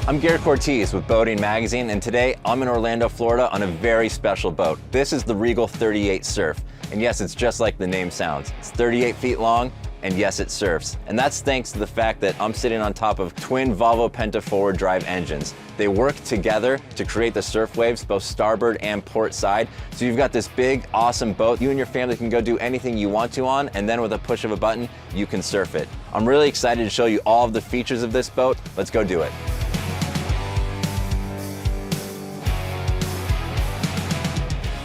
I'm Garrett Cortez with Boating Magazine, and today I'm in Orlando, Florida on a very special boat. This is the Regal 38 Surf. And yes, it's just like the name sounds. It's 38 feet long, and yes, it surfs. And that's thanks to the fact that I'm sitting on top of twin Volvo Penta forward drive engines. They work together to create the surf waves, both starboard and port side. So you've got this big, awesome boat. You and your family can go do anything you want to on, and then with a push of a button, you can surf it. I'm really excited to show you all of the features of this boat. Let's go do it.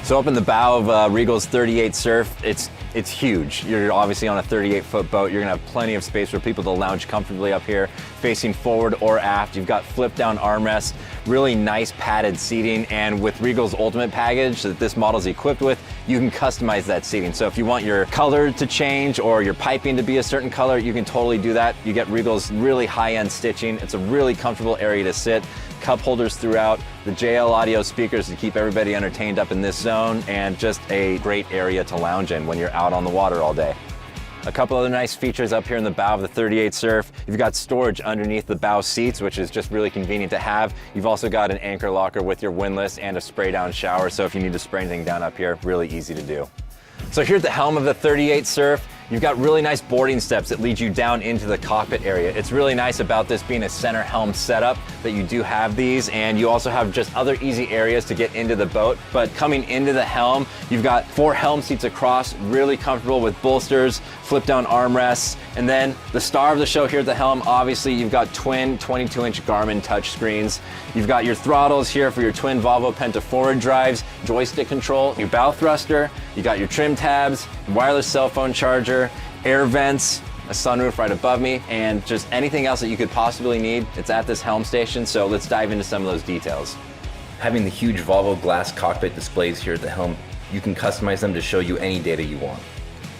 So up in the bow of Regal's 38 Surf, it's huge. You're obviously on a 38-foot boat. You're gonna have plenty of space for people to lounge comfortably up here, facing forward or aft. You've got flip-down armrests, really nice padded seating, and with Regal's Ultimate package that this model is equipped with, you can customize that seating. So if you want your color to change or your piping to be a certain color, you can totally do that. You get Regal's really high-end stitching. It's a really comfortable area to sit. Cup holders throughout, the JL audio speakers to keep everybody entertained up in this zone, and just a great area to lounge in when you're out on the water all day. A couple other nice features up here in the bow of the 38 Surf. You've got storage underneath the bow seats, which is just really convenient to have. You've also got an anchor locker with your windlass and a spray down shower, so if you need to spray anything down up here, really easy to do. So here at the helm of the 38 Surf, you've got really nice boarding steps that lead you down into the cockpit area. It's really nice about this being a center helm setup that you do have these, and you also have just other easy areas to get into the boat. But coming into the helm, you've got 4 helm seats across, really comfortable with bolsters, flip down armrests, and then the star of the show here at the helm, obviously you've got twin 22-inch Garmin touchscreens. You've got your throttles here for your twin Volvo Penta forward drives, joystick control, your bow thruster, you got your trim tabs, wireless cell phone charger, air vents, a sunroof right above me, and just anything else that you could possibly need. It's at this helm station, so let's dive into some of those details. Having the huge Volvo glass cockpit displays here at the helm, you can customize them to show you any data you want.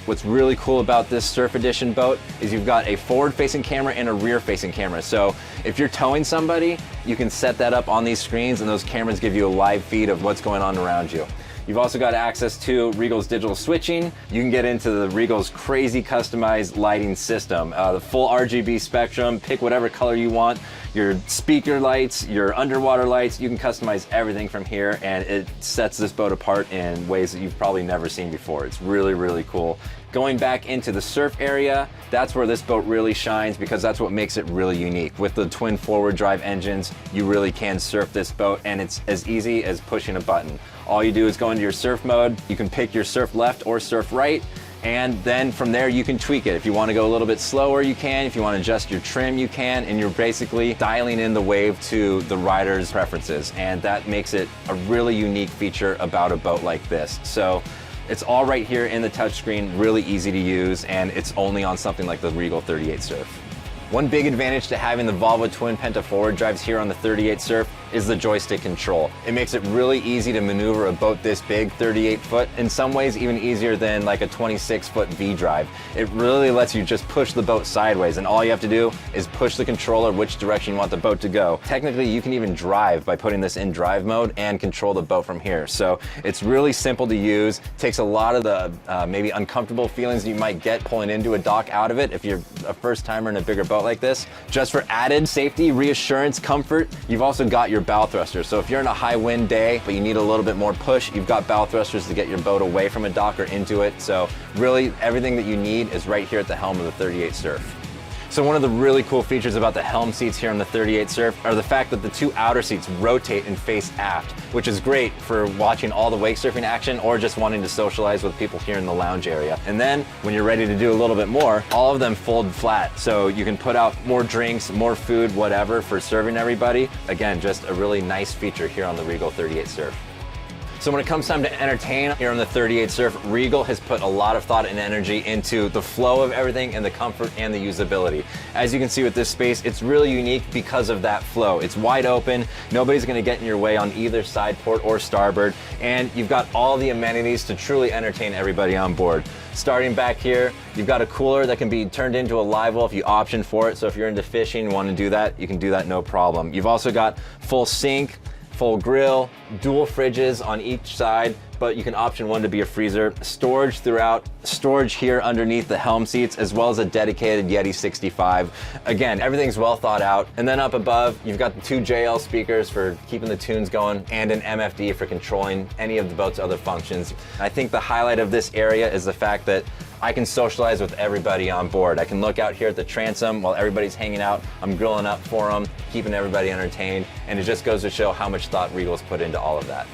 What's really cool about this Surf Edition boat is you've got a forward-facing camera and a rear-facing camera. So if you're towing somebody, you can set that up on these screens, and those cameras give you a live feed of what's going on around you. You've also got access to Regal's digital switching. You can get into the Regal's crazy customized lighting system. The full RGB spectrum, pick whatever color you want. Your speaker lights, your underwater lights, you can customize everything from here, and it sets this boat apart in ways that you've probably never seen before. It's really, really cool. Going back into the surf area, that's where this boat really shines, because that's what makes it really unique. With the twin forward drive engines, you really can surf this boat, and it's as easy as pushing a button. All you do is go into your surf mode. You can pick your surf left or surf right, and then from there you can tweak it. If you want to go a little bit slower, you can. If you want to adjust your trim, you can, and you're basically dialing in the wave to the rider's preferences, and that makes it a really unique feature about a boat like this. So it's all right here in the touchscreen, really easy to use, and it's only on something like the Regal 38 Surf. One big advantage to having the Volvo twin Penta forward drives here on the 38 Surf is the joystick control. It makes it really easy to maneuver a boat this big, 38 foot, in some ways even easier than like a 26-foot V-drive. It really lets you just push the boat sideways, and all you have to do is push the controller which direction you want the boat to go. Technically, you can even drive by putting this in drive mode and control the boat from here. So it's really simple to use, takes a lot of the maybe uncomfortable feelings you might get pulling into a dock out of it if you're a first timer in a bigger boat like this. Just for added safety, reassurance, comfort, you've also got your bow thruster. So if you're in a high wind day, but you need a little bit more push, you've got bow thrusters to get your boat away from a dock or into it. So really everything that you need is right here at the helm of the 38 Surf. So one of the really cool features about the helm seats here on the 38 Surf are the fact that the 2 outer seats rotate and face aft, which is great for watching all the wake surfing action or just wanting to socialize with people here in the lounge area. And then when you're ready to do a little bit more, all of them fold flat. So you can put out more drinks, more food, whatever for serving everybody. Again, just a really nice feature here on the Regal 38 Surf. So when it comes time to entertain here on the 38 Surf, Regal has put a lot of thought and energy into the flow of everything and the comfort and the usability. As you can see with this space, it's really unique because of that flow. It's wide open, nobody's gonna get in your way on either side port or starboard, and you've got all the amenities to truly entertain everybody on board. Starting back here, you've got a cooler that can be turned into a live well if you option for it. So if you're into fishing and want to do that, you can do that no problem. You've also got full sink, full grill, dual fridges on each side, but you can option one to be a freezer. Storage throughout, storage here underneath the Helm seats, as well as a dedicated Yeti 65. Again, everything's well thought out. And then up above, you've got the 2 JL speakers for keeping the tunes going and an MFD for controlling any of the boat's other functions. I think the highlight of this area is the fact that I can socialize with everybody on board. I can look out here at the transom while everybody's hanging out. I'm grilling up for them, keeping everybody entertained, and it just goes to show how much thought Regal's put into all of that.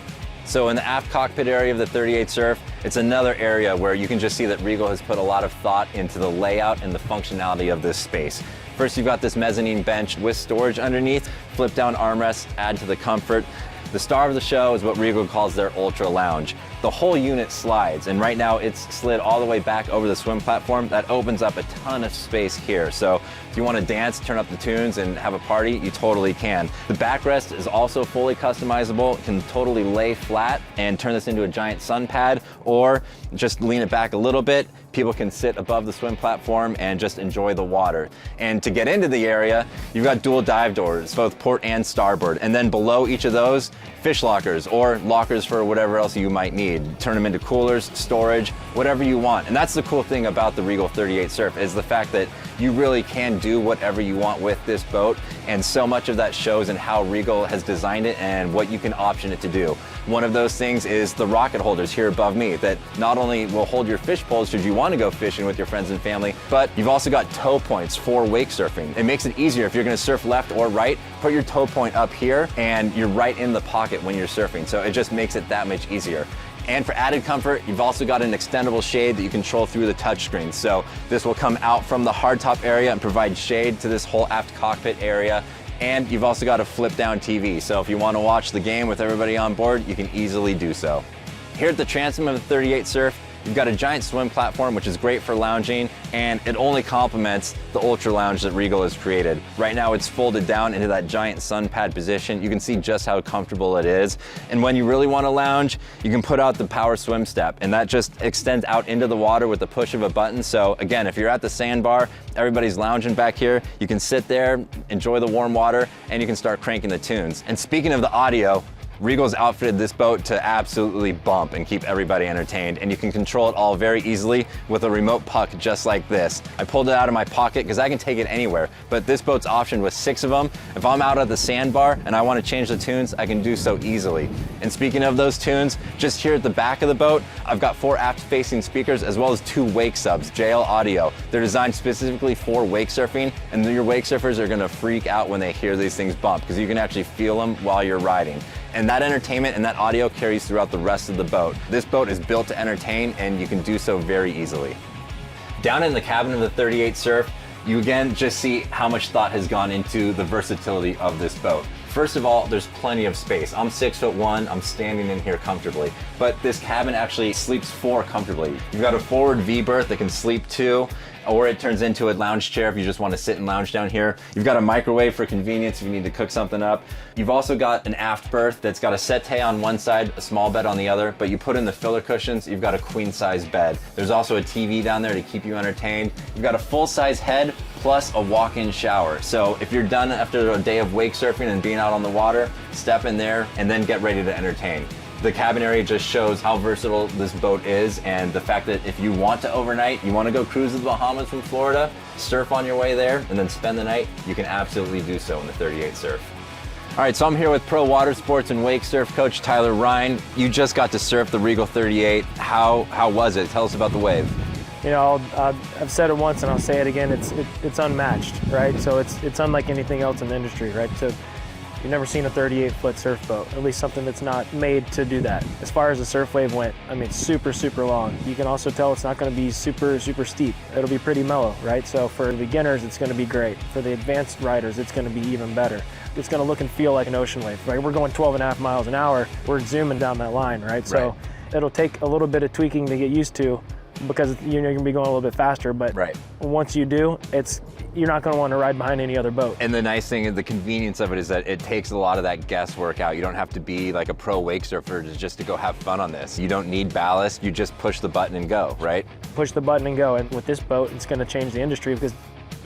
So in the aft cockpit area of the 38 Surf, it's another area where you can just see that Regal has put a lot of thought into the layout and the functionality of this space. First, you've got this mezzanine bench with storage underneath, flip down armrests, add to the comfort. The star of the show is what Regal calls their Ultra Lounge. The whole unit slides, and right now it's slid all the way back over the swim platform. That opens up a ton of space here. So if you want to dance, turn up the tunes, and have a party, you totally can. The backrest is also fully customizable. It can totally lay flat and turn this into a giant sun pad, or just lean it back a little bit. People can sit above the swim platform and just enjoy the water. And to get into the area, you've got dual dive doors, both port and starboard. And then below each of those, fish lockers or lockers for whatever else you might need. Turn them into coolers, storage, whatever you want. And that's the cool thing about the Regal 38 Surf, is the fact that you really can do whatever you want with this boat. And so much of that shows in how Regal has designed it and what you can option it to do. One of those things is the rocket holders here above me that not only will hold your fish poles should you want to go fishing with your friends and family, but you've also got tow points for wake surfing. It makes it easier if you're going to surf left or right, put your tow point up here and you're right in the pocket when you're surfing. So it just makes it that much easier. And for added comfort, you've also got an extendable shade that you control through the touchscreen. So this will come out from the hardtop area and provide shade to this whole aft cockpit area. And you've also got a flip down TV. So if you want to watch the game with everybody on board, you can easily do so. Here at the transom of the 38 Surf, you've got a giant swim platform, which is great for lounging, and it only complements the Ultra Lounge that Regal has created. Right now it's folded down into that giant sun pad position. You can see just how comfortable it is. And when you really want to lounge, you can put out the power swim step, and that just extends out into the water with the push of a button. So again, if you're at the sandbar, everybody's lounging back here, you can sit there, enjoy the warm water, and you can start cranking the tunes. And speaking of the audio, Regal's outfitted this boat to absolutely bump and keep everybody entertained, and you can control it all very easily with a remote puck just like this. I pulled it out of my pocket because I can take it anywhere, but this boat's optioned with 6 of them. If I'm out at the sandbar and I want to change the tunes, I can do so easily. And speaking of those tunes, just here at the back of the boat, I've got 4 aft-facing speakers as well as 2 wake subs, JL Audio. They're designed specifically for wake surfing, and your wake surfers are going to freak out when they hear these things bump because you can actually feel them while you're riding. And that entertainment and that audio carries throughout the rest of the boat. This boat is built to entertain, and you can do so very easily. Down in the cabin of the 38 Surf, you again just see how much thought has gone into the versatility of this boat. First of all, there's plenty of space. I'm 6'1", I'm standing in here comfortably, but this cabin actually sleeps 4 comfortably. You've got a forward V berth that can sleep 2, or it turns into a lounge chair if you just want to sit and lounge down here. You've got a microwave for convenience if you need to cook something up. You've also got an aft berth that's got a settee on one side, a small bed on the other, but you put in the filler cushions, you've got a queen size bed. There's also a TV down there to keep you entertained. You've got a full size head plus a walk-in shower. So if you're done after a day of wake surfing and being out on the water, step in there and then get ready to entertain. The cabin area just shows how versatile this boat is, and the fact that if you want to overnight, you want to go cruise to the Bahamas from Florida, surf on your way there, and then spend the night, you can absolutely do so in the 38 Surf. All right, so I'm here with pro water sports and wake surf coach Tyler Ryan. You just got to surf the Regal 38. How was it? Tell us about the wave. You know, I've said it once and I'll say it again. It's unmatched, right? So it's unlike anything else in the industry, right? So you've never seen a 38-foot surf boat, at least something that's not made to do that. As far as the surf wave went, I mean, super, super long. You can also tell it's not going to be super, super steep. It'll be pretty mellow, right? So for the beginners, it's going to be great. For the advanced riders, it's going to be even better. It's going to look and feel like an ocean wave, right? We're going 12.5 miles an hour. We're zooming down that line, right? So it'll take a little bit of tweaking to get used to, because you're going to be going a little bit faster, but once you do, you're not going to want to ride behind any other boat. And the nice thing, the convenience of it is that it takes a lot of that guesswork out. You don't have to be like a pro wake surfer just to go have fun on this. You don't need ballast, you just push the button and go, right? Push the button and go. And with this boat, it's going to change the industry because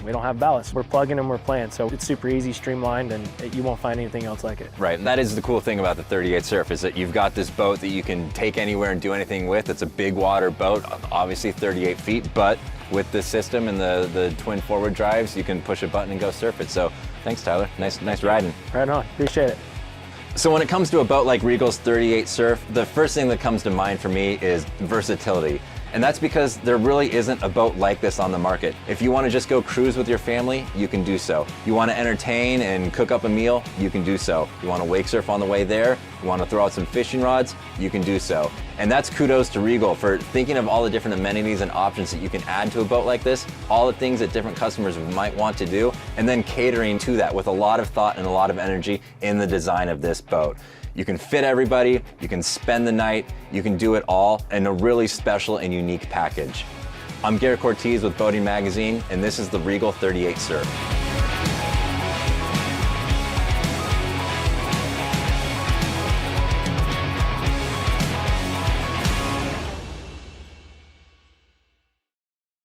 We don't have ballast. We're plugging and we're playing, so it's super easy, streamlined, and you won't find anything else like it. Right, and that is the cool thing about the 38 Surf, is that you've got this boat that you can take anywhere and do anything with. It's a big water boat, obviously 38 feet, but with the system and the twin forward drives, you can push a button and go surf it. So thanks, Tyler. Nice riding. Right on, appreciate it. So when it comes to a boat like Regal's 38 Surf, the first thing that comes to mind for me is versatility. And that's because there really isn't a boat like this on the market. If you want to just go cruise with your family, you can do so. You want to entertain and cook up a meal, you can do so. You want to wake surf on the way there, you want to throw out some fishing rods, you can do so. And that's kudos to Regal for thinking of all the different amenities and options that you can add to a boat like this, all the things that different customers might want to do, and then catering to that with a lot of thought and a lot of energy in the design of this boat. You can fit everybody, you can spend the night, you can do it all in a really special and unique package. I'm Garrett Cortez with Boating Magazine, and this is the Regal 38 Surf.